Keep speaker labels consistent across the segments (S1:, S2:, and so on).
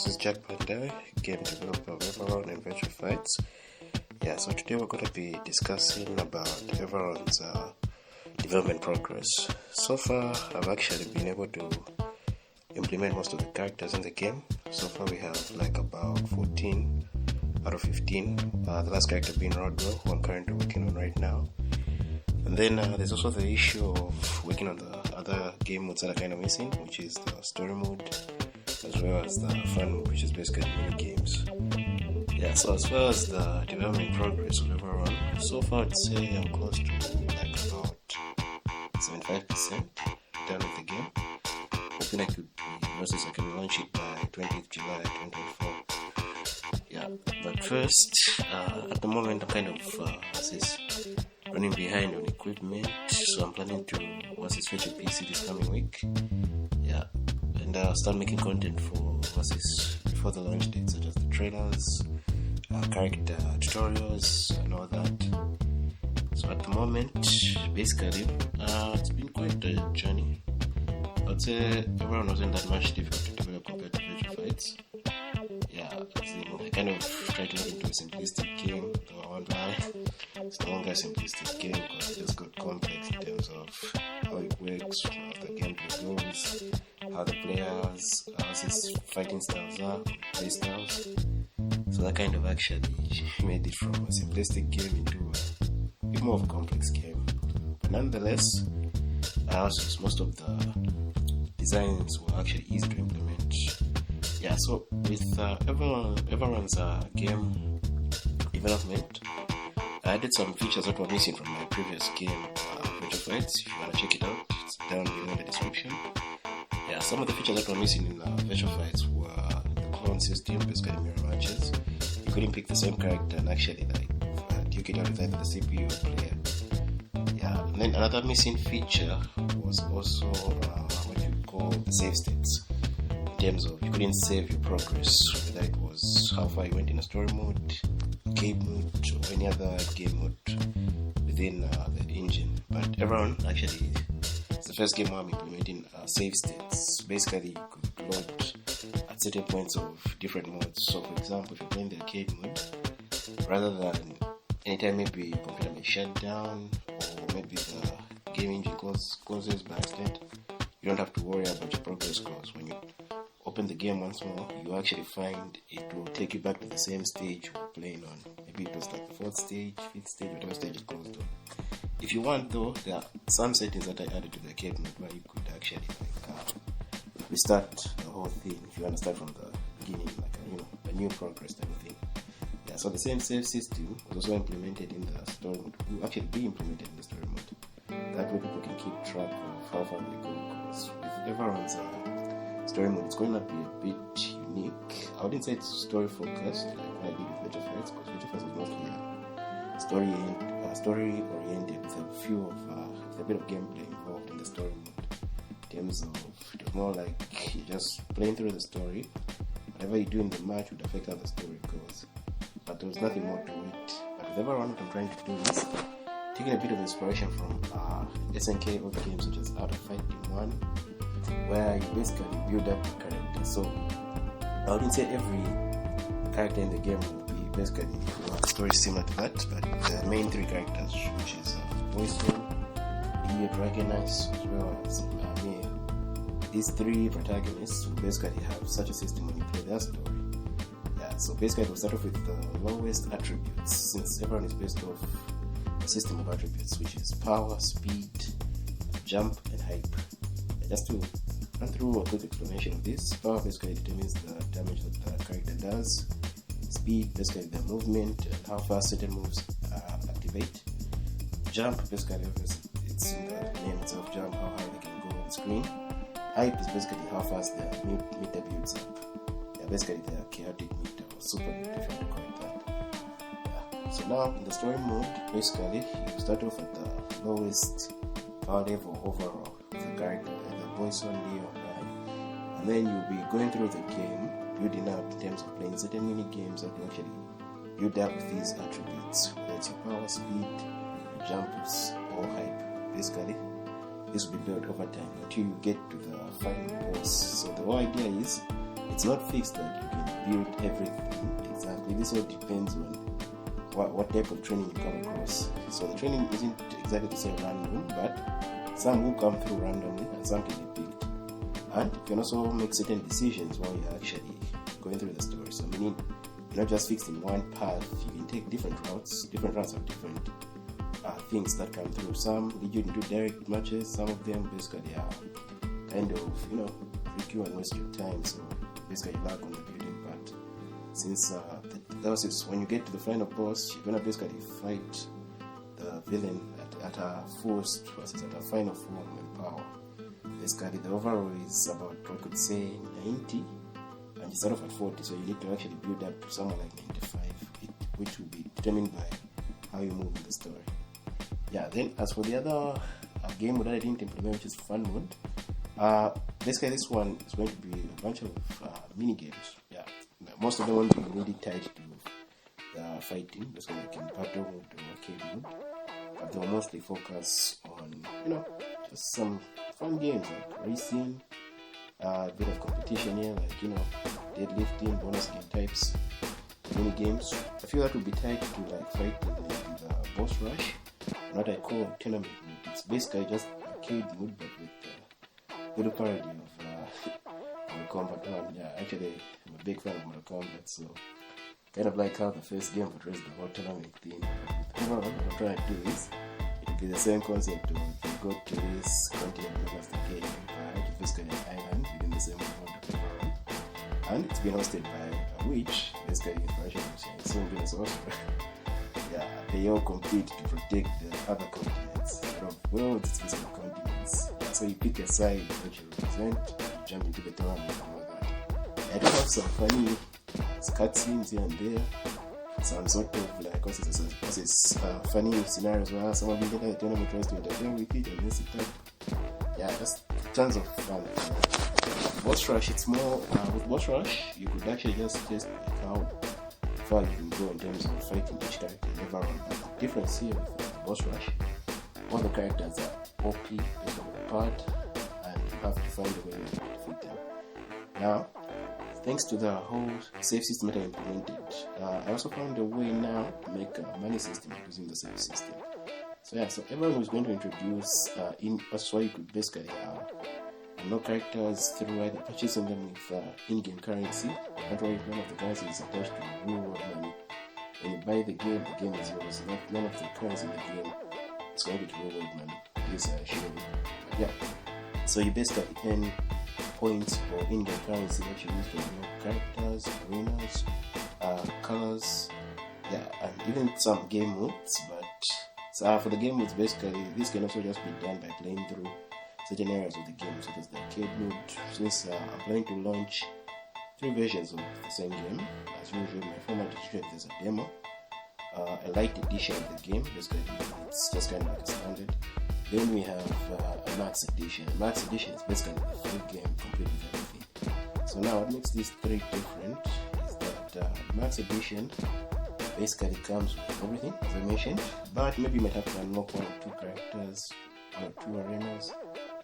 S1: This is Jack Pandai, game developer of Everron and Virtual Fights. So today we're going to be discussing about Everron's development progress. So far, I've actually been able to implement most of the characters in the game. So far, we have like about 14 out of 15. The last character being Rodwell, who I'm currently working on right now. And then there's also the issue of working on the other game modes that are kind of missing, which is the story mode, as well as the fun mode, which is basically mini games. So as far as the development progress of Everron, so far I'd say I'm close to like about 75% done with the game. Hoping I could I can launch it by 20th July 2024. But first, at the moment I'm kind of running behind on equipment, so I'm planning to fetch a PC this coming week. And start making content for before the launch date, such as the trailers, character tutorials, and all that. So at the moment, basically, it's been quite a journey. I'd say Everron wasn't that much difficult to develop compared to Virtual Fights. I kind of tried to get into a simplistic game, though I won't lie. It's no longer a simplistic game because it just got complex in terms of how it works, how the gameplay goes, how the players, how his fighting styles are, play styles. So that kind of actually made it from a simplistic game into a bit more of a complex game. But nonetheless, most of the designs were actually easy to implement. So with Everron's game development, I added some features that were missing from my previous game, Virtual Fights. If you want to check it out, it's down below in the description. Some of the features that were missing in Virtual Fights were the clone system, basically mirror matches. You couldn't pick the same character and actually duke it out with either the CPU or player. And then another missing feature was also what you call the save states. In terms of you couldn't save your progress, whether it was how far you went in a story mode, game mode, or any other game mode within the engine. But Everron actually it's the first game where I'm implementing save states. Basically, you could load at certain points of different modes. So, for example, if you're playing the arcade mode, rather than anytime maybe your computer may shut down or maybe the game engine closes by accident, you don't have to worry about your progress because when you open the game once more, you actually find it will take you back to the same stage you were playing on. Maybe it was like the 4th stage, 5th stage, whatever stage it closed on. If you want though, there are some settings that I added to the arcade mode where you could actually restart the whole thing if you want to start from the beginning, a new progress type of thing. So the same save system was also implemented in the story mode. It will actually be implemented in the story mode. That way people can keep track of how far they go, because with Everron's story mode, it's going to be a bit unique. I wouldn't say it's story focused like what I did with Virtual Fights, because Virtual Fights was mostly story oriented with a bit of gameplay involved in the story mode. In terms of, it was more like you're just playing through the story. Whatever you do in the match would affect how the story goes, but there was nothing more to it. But with Everron, what I'm trying to do is taking a bit of inspiration from SNK old games such as Art of Fighting 1, where you basically build up a character. So I wouldn't say every character in the game will be basically a story similar to that, but the main 3 characters, which is Boyson, Dragoness, as well as me, these 3 protagonists will basically have such a system when you play their story. So basically it will start off with the lowest attributes, since Everron is based off a system of attributes, which is power, speed, jump, and hype. Just to run through a quick explanation of this, power basically determines the damage that the character does. Speed, basically the movement and how fast certain moves activate. Jump, basically it's in the name itself, jump, how high they can go on the screen. Hype is basically how fast the meter builds up. Basically the chaotic meter or super meter, if you want to call it that. So now in the story mode, basically you start off at the lowest power level overall with the character, the Boyson, Leo, and then you'll be going through the game, building up in terms of playing certain mini games that will actually build up with these attributes, whether it's your power, speed, jumps, or hype. Basically, this will be built over time until you get to the final boss. So the whole idea is it's not fixed that you can build everything exactly. This all depends on what type of training you come across. So the training isn't exactly to say random, but some will come through randomly and some can be picked. And you can also make certain decisions while you're actually going through the story. So meaning you're not just fixed in one path, you can take different routes. Different routes have different things that come through. Some lead you into direct matches, some of them basically are kind of, trick you and waste your time. So basically you lack on the building part. Since when you get to the final boss, you're gonna basically fight the villain at a forced versus at a final form and power. Basically the overall is about, I could say, 90, and you start off at 40, so you need to actually build up to somewhere like 95, which will be determined by how you move in the story. Yeah, then as for the other game that I didn't implement, which is fun mode, basically this one is going to be a bunch of mini games. Yeah, most of them won't be really tied to the fighting, just like in battle mode or arcade mode, but they'll mostly focus on, just some fun games like racing, a bit of competition here, like, deadlifting, bonus game types, mini games. I feel that will be tied to like fighting and the boss rush, and what I call tournament mode. It's basically just arcade mode, but with a little parody of Mortal Kombat 1. Yeah, actually, I'm a big fan of Mortal Kombat, so kind of like how the first game portrays the whole tournament thing. But what I'm trying to do is, it'll be the same concept of you go to this continent known as the Gay Empire, to basically an island within the same world of Everron, and it's been hosted by a witch, basically inspiration of so being a sorcerer. Yeah, they all compete to protect the other continents. Of worlds, it's basically continents. So you pick a side that you represent, you jump into the tournament and all that. I do have some funny cutscenes here and there, some sort of like funny scenarios where someone being the tournament tries to interfere with it and mess it up. Yeah, just tons of fun. Boss rush, it's more with boss rush you could actually just test like how far you can go in terms of fighting each character in Everron. But the difference here with boss rush, all the characters are OP based on the part, and you have to find a way to defeat them. Now, thanks to the whole save system that I implemented, I also found a way now to make a money system using the save system. So everyone was going to introduce that's why you could basically unlock characters through either purchasing them with in-game currency. That way, none of the currency is attached to real world money. When you buy the game is yours. None of the currency in the game is connected to real world money. This I assure you. Yeah. So you basically earn points or in-game currency that you use to unlock characters, arenas, colors, and even some game modes. But for the game modes, basically, this can also just be done by playing through certain areas of the game, such as the arcade mode. Since I'm planning to launch 3 versions of the same game, as usual, my format is usually there's a demo, a light edition of the game, basically it's just kind of like a standard. Then we have a max edition. A max edition is basically the full game, complete with everything. So now what makes these 3 different is that max edition basically comes with everything, as I mentioned, but maybe you might have to unlock 1 or 2 characters, 1 or 2 arenas.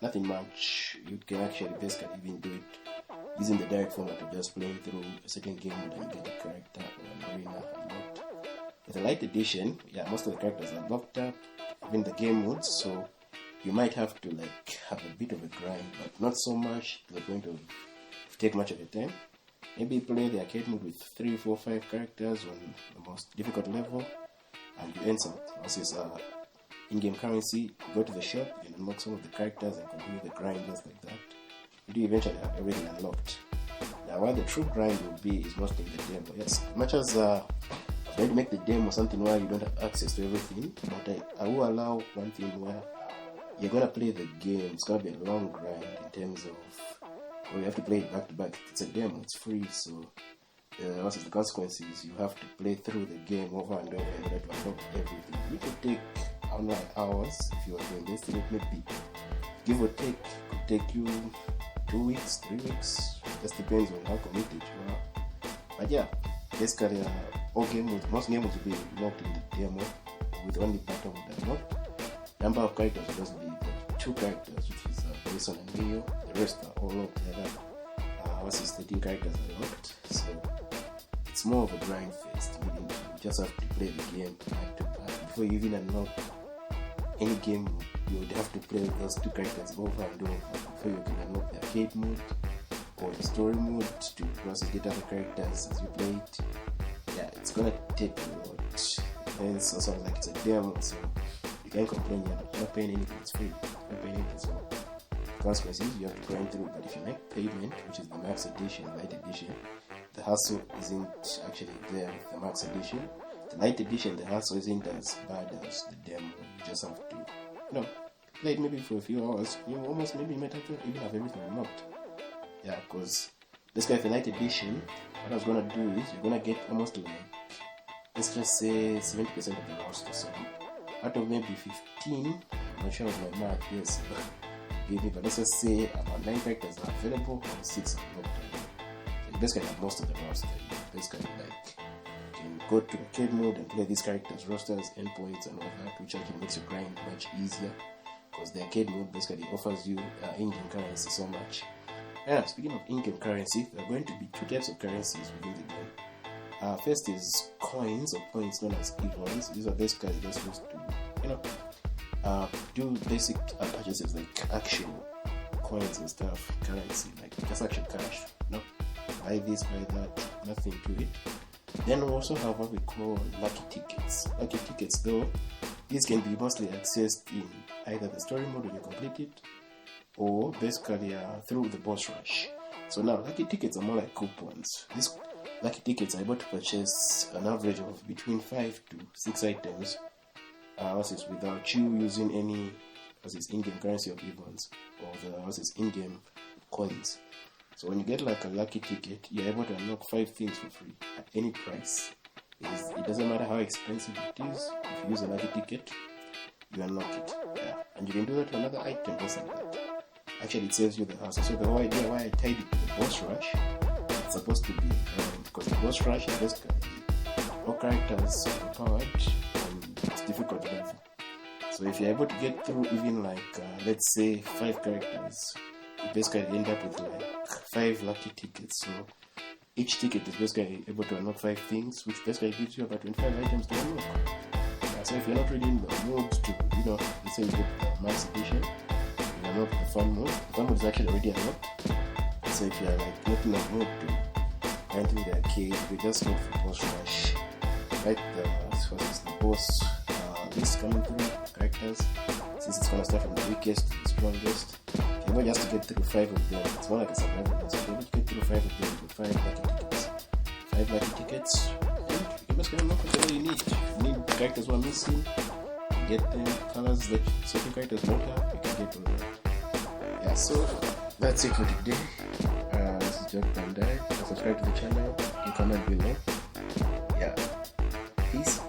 S1: Nothing much. You can actually basically even do it using the direct format of just playing through a certain game mode and get a character or an arena unlocked. With a light edition, most of the characters are locked up, even the game modes, so you might have to have a bit of a grind, but not so much to the point of take much of your time. Maybe play the arcade mode with 3, 4, 5 characters on the most difficult level, and you earn some in-game currency. You go to the shop and unlock some of the characters and continue the grind just like that. You do eventually have everything unlocked. Now, where the true grind will be is mostly in the demo. Yes, much as I was going to make the demo something where you don't have access to everything, but I will allow one thing where you're going to play the game. It's going to be a long grind in terms of you have to play it back to back. It's a demo, it's free, so what's the consequences? You have to play through the game over and over in order to unlock everything. It could take online hours if you are to invest in it. Maybe give or take could take you 2 weeks, 3 weeks. Just depends on how committed you are. But basically most game modes will be locked in the demo with only battle mode unlocked. Number of characters will just be 2 characters, which is Jason and Leo. The rest are all locked together. What's his 13 characters unlocked. So it's more of a grind fest. You just have to play the game back to back. Before you even unlock any game, you would have to play those 2 characters over and over before you can unlock the arcade mode or the story mode to process get other characters as you play it. Yeah, it's gonna take a lot. And it's also like it's a demo, so you can't complain. You're not paying anything, it's free. You're not paying anything, so consequences you have to grind through. But if you make payment, which is the max edition, light edition, the hassle isn't actually there with the max edition. The light edition, the hassle isn't as bad as the demo. You just have to, play it maybe for a few hours. You almost maybe might have to even have everything unlocked. Yeah, because this guy for light edition, what I was gonna do is you're gonna get almost like, let's just say 70% of the roster. So out of maybe 15, I'm not sure of my math, yes, but let's just say about 9 characters are available and 6 are not. So you basically have most of the roster. You basically you can go to arcade mode and play these characters, rosters, endpoints, and all that, which actually makes your grind much easier because the arcade mode basically offers you in-game currency so much. Yeah, speaking of in-game currency, there are going to be 2 types of currencies within the game. First is coins or points known as Everrons. These are basically just used to, do basic purchases like actual coins and stuff, currency, like just actual cash. Buy this, buy that, nothing to it. Then we also have what we call lucky tickets. Lucky tickets, though, these can be mostly accessed in either the story mode when you complete it, or basically through the boss rush. So now lucky tickets are more like coupons. These lucky tickets are able to purchase an average of between 5 to 6 items without you using any in-game currency of Everrons or the in-game coins. So when you get like a lucky ticket, you're able to unlock 5 things for free at any price. It doesn't matter how expensive it is. If you use a lucky ticket, you unlock it. Yeah. And you can do that to another item just like that. Actually, it saves you the hassle. So the whole idea why I tied it to the boss rush, it's supposed to be because the boss rush is basically all characters overpowered and it's difficult level. So if you're able to get through even like let's say 5 characters, you basically end up with like 5 lucky tickets. So each ticket is basically able to unlock 5 things, which basically gives you about 25 items to unlock. So if you're not really in the mood to, let's say you get the max edition, you unlock the fun mode. The fun mode is actually already unlocked. So if you're like not in the mood to enter the arcade, you just go for boss rush. Right, the boss list coming through characters. Since it's gonna start from the weakest to the strongest. If you're able just to get through 5 of them, it's more like a survival mode. So if you're able to get through 5 of them with 5 lucky tickets. 5 lucky tickets, and you can basically unlock whatever you need. If you need characters who are missing, you get them. Colors that certain characters don't have, you can get them. Yeah, so that's it for today. This is John Pandai. Subscribe to the channel, you comment below. Yeah, peace.